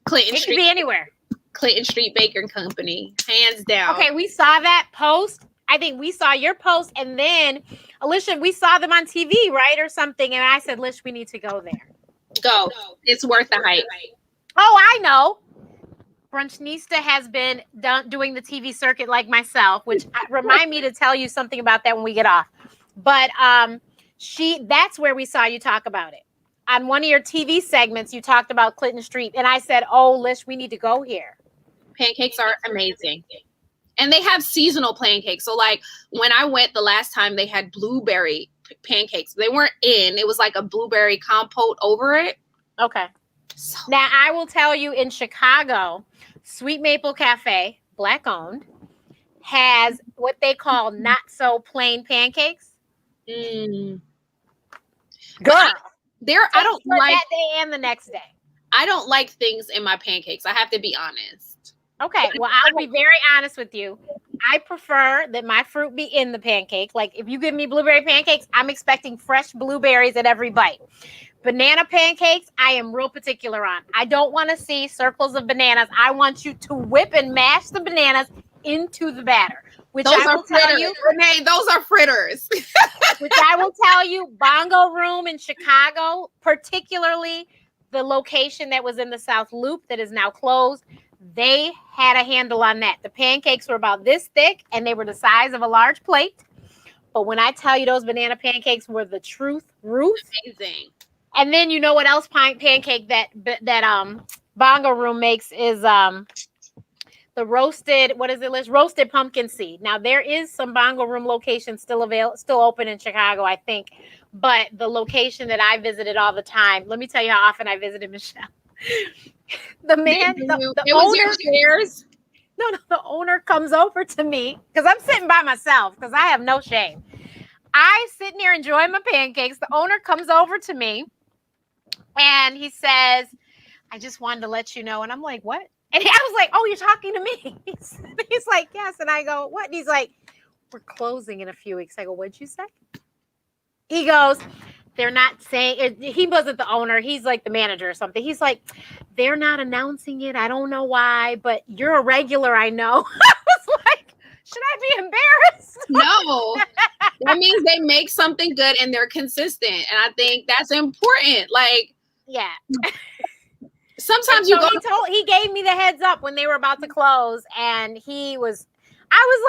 Clinton Street. It could be anywhere. Clinton Street Baker Company, hands down. Okay, we saw that post. I think we saw your post, and then Alicia, we saw them on TV, right, or something. And I said, Lish, we need to go there. Go. It's worth the hype. Oh, I know. Brunchnista has been doing the TV circuit like myself, which remind me to tell you something about that when we get off. But that's where we saw you talk about it. On one of your TV segments, you talked about Clinton Street, and I said, oh, Lish, we need to go here. Pancakes are amazing. And they have seasonal pancakes. So like when I went the last time, they had blueberry pancakes. They weren't it was like a blueberry compote over it. Okay. Now, I will tell you, in Chicago, Sweet Maple Cafe, Black owned, has what they call not so plain pancakes. Girl. I don't like that day and the next day. I don't like things in my pancakes. I have to be honest. Okay. Well, I'll be very honest with you. I prefer that my fruit be in the pancake. Like if you give me blueberry pancakes, I'm expecting fresh blueberries at every bite. Banana pancakes, I am real particular on. I don't want to see circles of bananas. I want you to whip and mash the bananas into the batter. Which those I will tell you, Renee, those are fritters. Which I will tell you, Bongo Room in Chicago, particularly the location that was in the South Loop that is now closed, they had a handle on that. The pancakes were about this thick, and they were the size of a large plate. But when I tell you those banana pancakes were the truth, Ruth. Amazing. And then you know what else pancake that Bongo Room makes is the the roasted, what is it, Liz? Roasted pumpkin seed. Now there is some bongo room locations still open in Chicago, I think. But the location that I visited all the time, let me tell you how often I visited, Michelle. The man, the owner, the owner comes over to me because I'm sitting by myself because I have no shame. I sitting here enjoying my pancakes. The owner comes over to me and he says, I just wanted to let you know. And I'm like, what? And I was like, oh, you're talking to me. He's like, yes. And I go, what? And he's like, we're closing in a few weeks. I go, what'd you say? He goes, they're not saying, he wasn't the owner. He's like the manager or something. He's like, they're not announcing it. I don't know why, but you're a regular, I know. I was like, should I be embarrassed? No, that means they make something good and they're consistent. And I think that's important. Like, yeah. Sometimes he gave me the heads up when they were about to close, and I was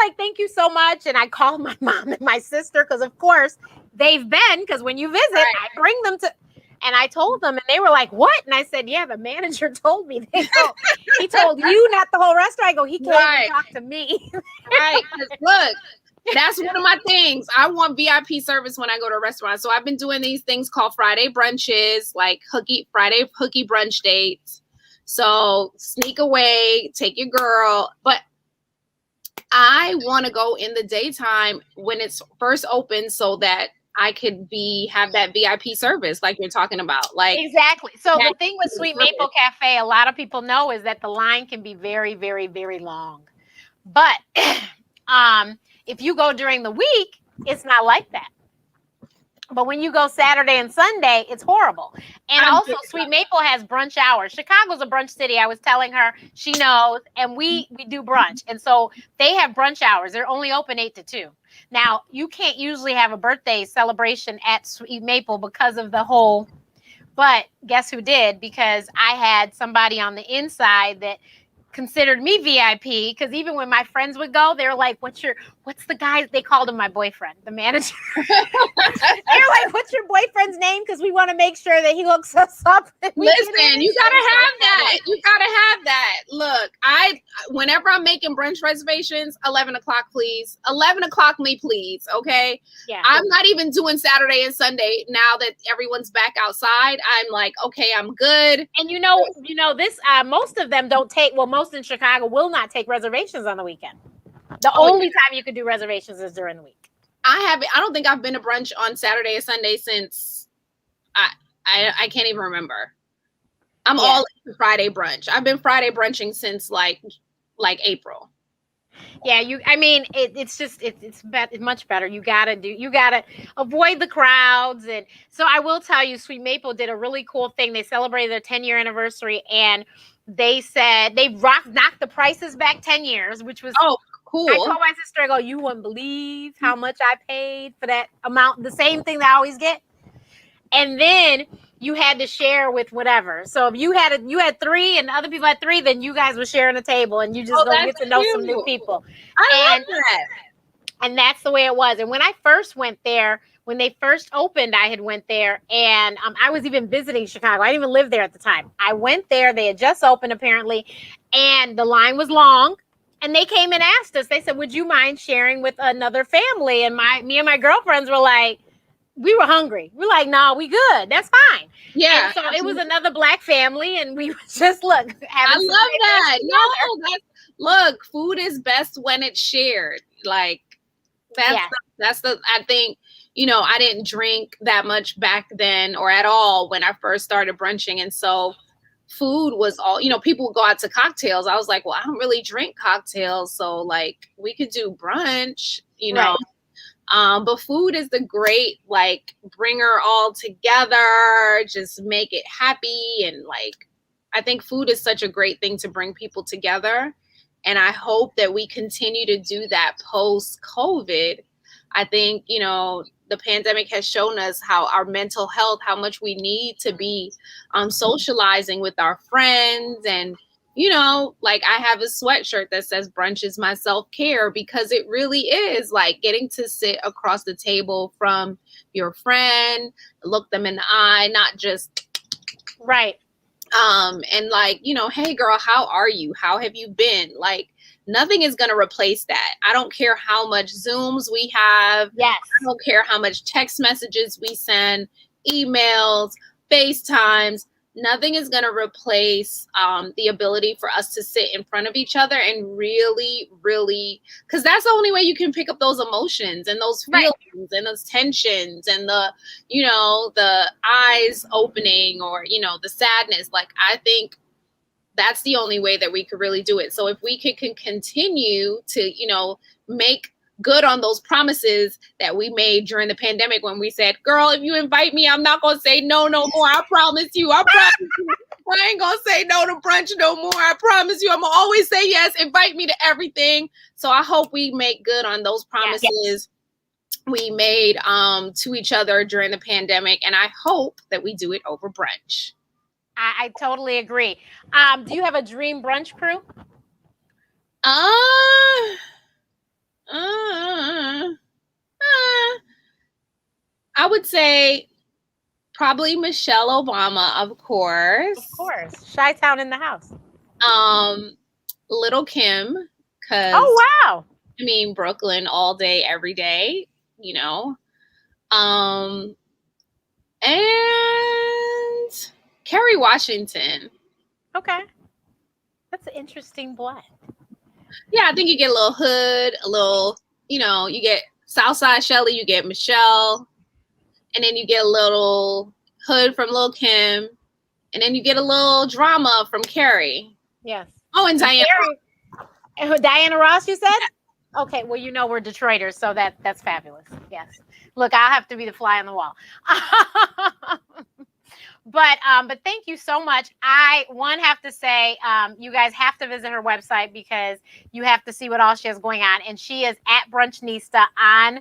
like, thank you so much. And I called my mom and my sister because, of course, they've been, because when you visit, right. I bring them to, and I told them, and they were like, what? And I said, yeah, the manager told me. He told you, not the whole restaurant. I go, he came and talked to me. Right. Look, that's one of my things. I want VIP service when I go to a restaurant. So I've been doing these things called Friday brunches, like Friday hooky brunch dates. So sneak away, take your girl. But I want to go in the daytime when it's first open so that I could have that VIP service like you're talking about. Like exactly. So the thing with Sweet Maple Cafe, a lot of people know, is that the line can be very, very, very long. But if you go during the week, it's not like that. But when you go Saturday and Sunday, it's horrible. And also, Sweet Maple has brunch hours. Chicago's a brunch city. I was telling her, she knows, and we do brunch. And so they have brunch hours. They're only open 8 to 2. Now, you can't usually have a birthday celebration at Sweet Maple because of the whole, but guess who did? Because I had somebody on the inside that considered me VIP, because even when my friends would go, they were like, what's the guy? They called him my boyfriend, the manager. They're like, what's your boyfriend's name? Because we want to make sure that he hooks us up. Listen, you gotta have that. You gotta have that. Look, whenever I'm making brunch reservations, 11 o'clock, please. 11 o'clock, me, please. Okay. Yeah. I'm not even doing Saturday and Sunday now that everyone's back outside. I'm like, okay, I'm good. And this, most of them don't take, most in Chicago will not take reservations on the weekend. The only time you can do reservations is during the week. I don't think I've been to brunch on Saturday or Sunday since I can't even remember. I'm all into Friday brunch. I've been Friday brunching since like April. Yeah, it's much better. You gotta avoid the crowds. And so I will tell you, Sweet Maple did a really cool thing. They celebrated their 10-year anniversary, and they said they knocked the prices back 10 years, which was cool. I told my sister, I go, you wouldn't believe how much I paid for that amount, the same thing that I always get. And then you had to share with whatever. So if you had 3 and other people had 3, then you guys were sharing a table, and you just get to know some new people. I love that. And that's the way it was. And when I first went there, when they first opened, I had went there, and I was even visiting Chicago. I didn't even live there at the time. I went there. They had just opened, apparently, and the line was long. And they came and asked us. They said, would you mind sharing with another family? And me and my girlfriends were like, we were hungry. We're like, no, we good. That's fine. Yeah. And so it was another Black family, and we just I love that. No, look, food is best when it's shared. Like that's I think, I didn't drink that much back then or at all when I first started brunching. And so food was all, people would go out to cocktails. I was like, well, I don't really drink cocktails. So like we could do brunch, Right. But food is the great, like, bringer all together, just make it happy. And like, I think food is such a great thing to bring people together. And I hope that we continue to do that post-COVID. I think, the pandemic has shown us how our mental health, how much we need to be socializing with our friends. And, like I have a sweatshirt that says brunch is my self-care, because it really is like getting to sit across the table from your friend, look them in the eye, not just right. And like, hey girl, how are you? How have you been? Like, Nothing is going to replace that. I don't care how much Zooms we have. Yes. I don't care how much text messages we send, emails, FaceTimes. Nothing is going to replace the ability for us to sit in front of each other and really, really, because that's the only way you can pick up those emotions and those feelings and those tensions and the, you know, the eyes opening or, you know, the sadness. Like, I think that's the only way that we could really do it. So if we can continue to, you know, make good on those promises that we made during the pandemic when we said, girl, if you invite me, I'm not going to say no more. I promise you. I promise you. I ain't going to say no to brunch no more. I promise you. I'm going to always say yes. Invite me to everything. So I hope we make good on those promises we made to each other during the pandemic. And I hope that we do it over brunch. I totally agree. Do you have a dream brunch crew? I would say probably Michelle Obama, of course. Of course. Chi-Town in the house. Little Kim, because wow. I mean Brooklyn all day, every day, you know. And Kerry Washington. Okay. That's an interesting blend. Yeah, I think you get a little hood, a little, you know, you get Southside Shelly, you get Michelle, and then you get a little hood from Lil' Kim, and then you get a little drama from Kerry. Yes. Oh, and Diana. Diana Ross, you said? Yeah. Okay, well, you know we're Detroiters, so that's fabulous. Yes. Look, I'll have to be the fly on the wall. But thank you so much. I have to say, you guys have to visit her website because you have to see what all she has going on. And she is at Brunchnista on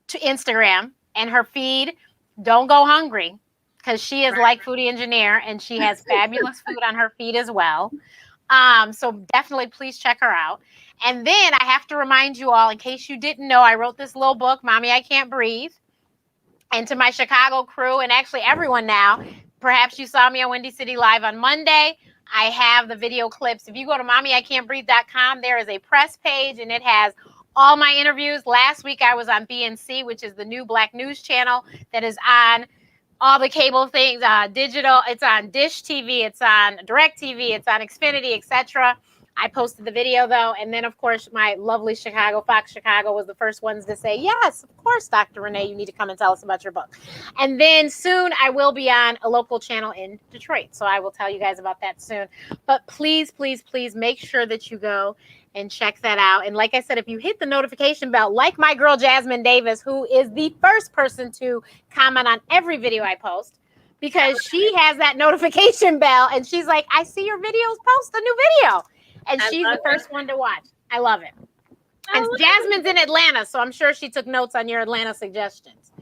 Instagram, and her feed, don't go hungry, because she is like Foodie Engineer and she has fabulous food on her feed as well. So definitely please check her out. And then I have to remind you all, in case you didn't know, I wrote this little book, Mommy, I Can't Breathe. And to my Chicago crew, and actually everyone now, perhaps you saw me on Windy City Live on Monday. I have the video clips. If you go to mommyican'tbreathe.com, there is a press page and it has all my interviews. Last week I was on BNC, which is the new Black news channel that is on all the cable things, digital. It's on Dish TV, it's on Direct TV, it's on Xfinity, etc. I posted the video though, and then of course my lovely Fox Chicago was the first ones to say, yes, of course, Dr. Renee, you need to come and tell us about your book. And then soon I will be on a local channel in Detroit, so I will tell you guys about that soon. But please, please, please make sure that you go and check that out. And like I said, if you hit the notification bell, like my girl Jasmine Davis, who is the first person to comment on every video I post, because she has that notification bell and she's like, I see your videos, post a new video. And she's the first one to watch. I love it. And Jasmine's in Atlanta, so I'm sure she took notes on your Atlanta suggestions.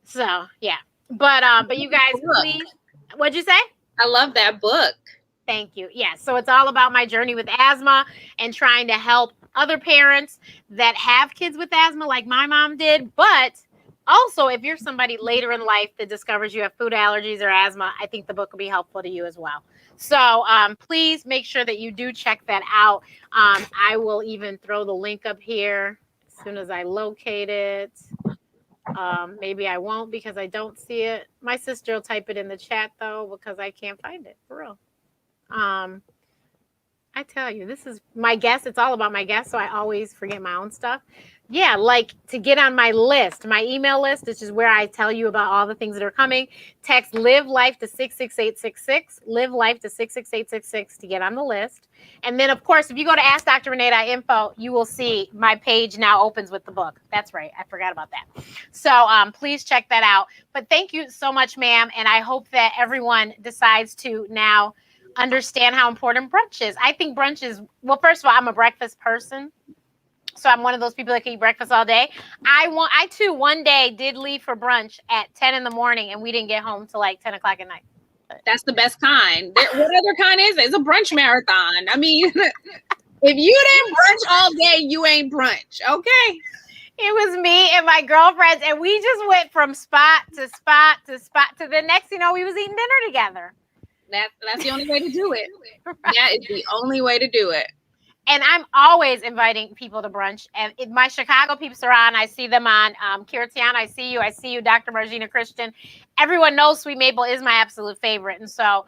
So yeah. But you guys, please. What'd you say? I love that book. Thank you. Yeah. So it's all about my journey with asthma and trying to help other parents that have kids with asthma like my mom did. But also, if you're somebody later in life that discovers you have food allergies or asthma, I think the book will be helpful to you as well. So please make sure that you do check that out. I will even throw the link up here as soon as I locate it. Maybe I won't because I don't see it. My sister will type it in the chat though, because I can't find it for real. I tell you, this is my guest. It's all about my guest, so I always forget my own stuff. Yeah, like to get on my list, my email list, which is where I tell you about all the things that are coming. Text Live Life to 66866, Live Life to 66866 to get on the list. And then, of course, if you go to AskDrRenee.info, you will see my page now opens with the book. That's right. I forgot about that. So please check that out. But thank you so much, ma'am. And I hope that everyone decides to now understand how important brunch is. I think brunch is, well, first of all, I'm a breakfast person. So I'm one of those people that can eat breakfast all day. I too one day did leave for brunch at 10 in the morning and we didn't get home till like 10 o'clock at night. That's the best kind. What other kind is it? It's a brunch marathon. I mean, if you didn't brunch all day, you ain't brunch. Okay. It was me and my girlfriends, and we just went from spot to spot to spot to the next, we was eating dinner together. That's the only way to do it. Right. That is the only way to do it. And I'm always inviting people to brunch. And if my Chicago peeps are on, I see them on. Kirtiana, I see you. I see you, Dr. Margina Christian. Everyone knows Sweet Maple is my absolute favorite. And so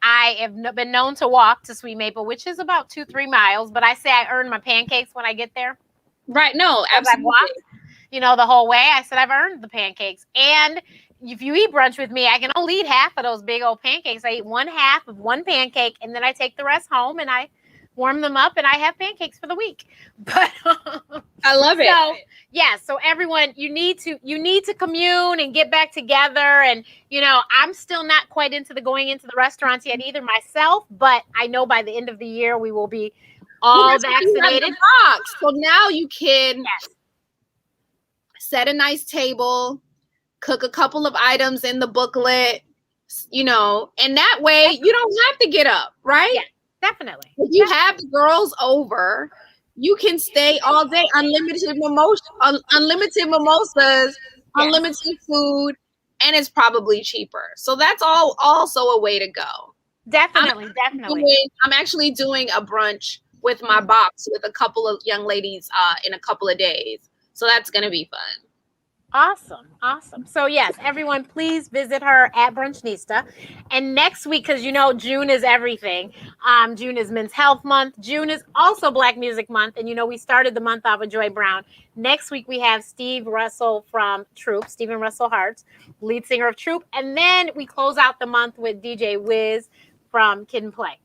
I have been known to walk to Sweet Maple, which is about 2-3 miles. But I say I earn my pancakes when I get there. Right. No, absolutely. I've walked, the whole way. I said I've earned the pancakes. And if you eat brunch with me, I can only eat half of those big old pancakes. I eat one half of one pancake, and then I take the rest home and I warm them up, and I have pancakes for the week. But I love it. So yeah, so everyone, you need to commune and get back together. And I'm still not quite going into the restaurants yet either myself, but I know by the end of the year we will be all vaccinated. So now you can set a nice table, cook a couple of items in the booklet, and that way you don't have to get up, right? Yeah. Definitely. If you have the girls over, you can stay all day. Unlimited mimosas, unlimited food, and it's probably cheaper. So that's also a way to go. Definitely. I'm actually doing a brunch with my box with a couple of young ladies in a couple of days. So that's going to be fun. Awesome. So yes, everyone, please visit her at Brunchnista. And next week, because June is everything. June is Men's Health Month. June is also Black Music Month. And we started the month off with Joy Brown. Next week we have Steve Russell from Troop, Stephen Russell Hartz, lead singer of Troop. And then we close out the month with DJ Wiz from Kid and Play.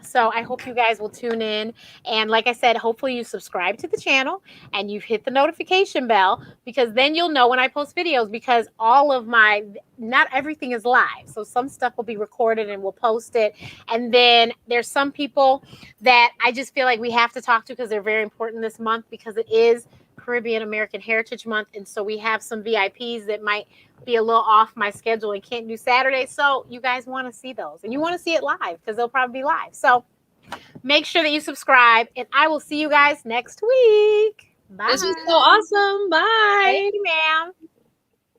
So I hope you guys will tune in. And like I said, hopefully you subscribe to the channel and you've hit the notification bell, because then you'll know when I post videos, because not everything is live. So some stuff will be recorded and we'll post it. And then there's some people that I just feel like we have to talk to because they're very important this month, because it is Caribbean American Heritage Month. And so we have some VIPs that might be a little off my schedule and can't do Saturday. So you guys want to see those, and you want to see it live because they'll probably be live. So make sure that you subscribe, and I will see you guys next week. Bye. This was so awesome. Bye. Thank you, ma'am.